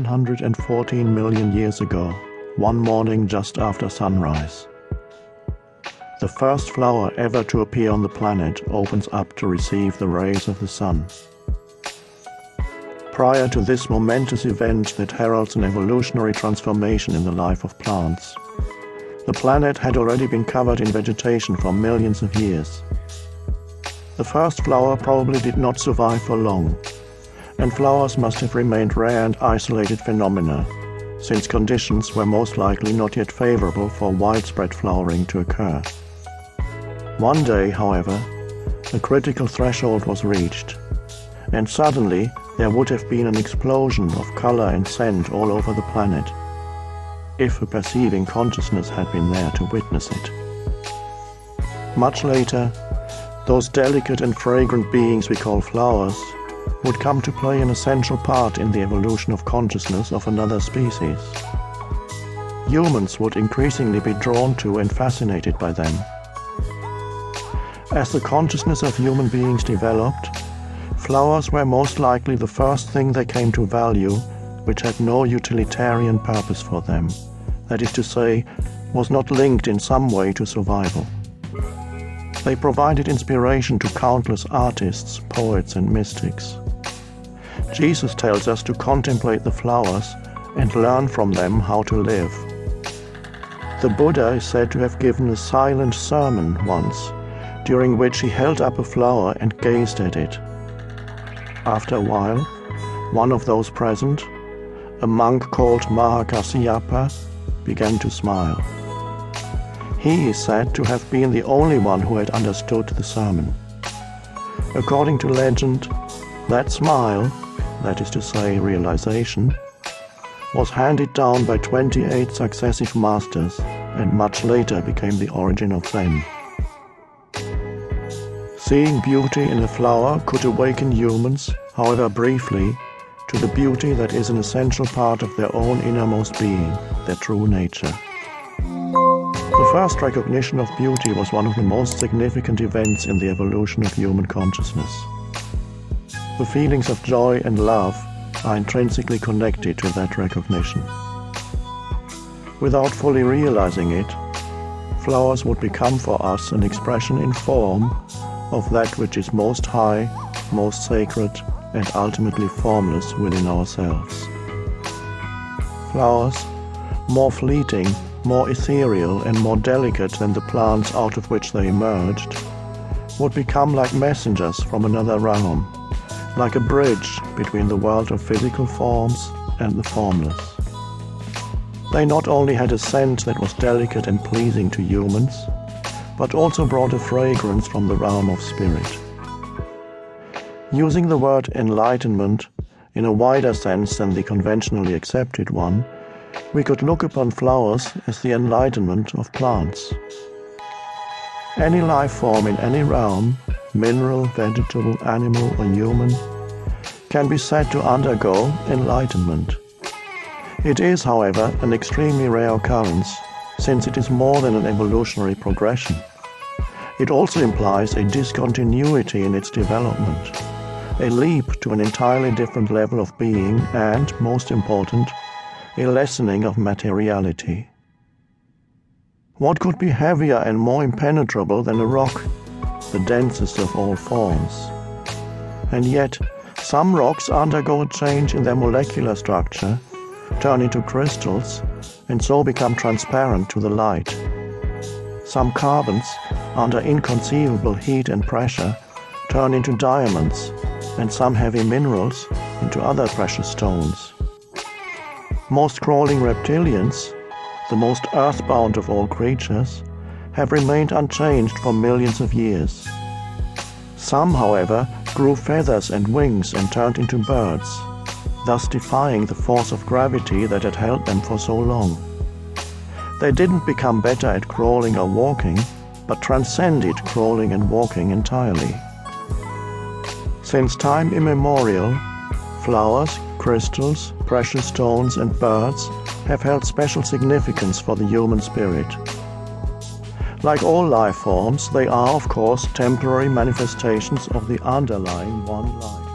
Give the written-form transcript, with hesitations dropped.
114 million years ago, one morning just after sunrise. The first flower ever to appear on the planet opens up to receive the rays of the sun. Prior to this momentous event that heralds an evolutionary transformation in the life of plants, the planet had already been covered in vegetation for millions of years. The first flower probably did not survive for long, and flowers must have remained rare and isolated phenomena, since conditions were most likely not yet favorable for widespread flowering to occur. One day, however, a critical threshold was reached, and suddenly there would have been an explosion of color and scent all over the planet, if a perceiving consciousness had been there to witness it. Much later, those delicate and fragrant beings we call flowers would come to play an essential part in the evolution of consciousness of another species. Humans would increasingly be drawn to and fascinated by them. As the consciousness of human beings developed, flowers were most likely the first thing they came to value which had no utilitarian purpose for them, that is to say, was not linked in some way to survival. They provided inspiration to countless artists, poets, and mystics. Jesus tells us to contemplate the flowers and learn from them how to live. The Buddha is said to have given a silent sermon once, during which he held up a flower and gazed at it. After a while, one of those present, a monk called Mahakasyapa, began to smile. He is said to have been the only one who had understood the sermon. According to legend, that smile, that is to say realization, was handed down by 28 successive masters and much later became the origin of Zen. Seeing beauty in a flower could awaken humans, however briefly, to the beauty that is an essential part of their own innermost being, their true nature. The first recognition of beauty was one of the most significant events in the evolution of human consciousness. The feelings of joy and love are intrinsically connected to that recognition. Without fully realizing it, flowers would become for us an expression in form of that which is most high, most sacred, and ultimately formless within ourselves. Flowers, more fleeting, more ethereal, and more delicate than the plants out of which they emerged, would become like messengers from another realm, like a bridge between the world of physical forms and the formless. They not only had a scent that was delicate and pleasing to humans, but also brought a fragrance from the realm of spirit. Using the word enlightenment in a wider sense than the conventionally accepted one, we could look upon flowers as the enlightenment of plants. Any life form in any realm, mineral, vegetable, animal, or human, can be said to undergo enlightenment. It is, however, an extremely rare occurrence, since it is more than an evolutionary progression. It also implies a discontinuity in its development, a leap to an entirely different level of being, and, most important, a lessening of materiality. What could be heavier and more impenetrable than a rock, the densest of all forms? And yet, some rocks undergo a change in their molecular structure, turn into crystals, and so become transparent to the light. Some carbons, under inconceivable heat and pressure, turn into diamonds, and some heavy minerals into other precious stones. Most crawling reptilians, the most earthbound of all creatures, have remained unchanged for millions of years. Some, however, grew feathers and wings and turned into birds, thus defying the force of gravity that had held them for so long. They didn't become better at crawling or walking, but transcended crawling and walking entirely. Since time immemorial, flowers, crystals, precious stones, and birds have held special significance for the human spirit. Like all life forms, they are, of course, temporary manifestations of the underlying one life.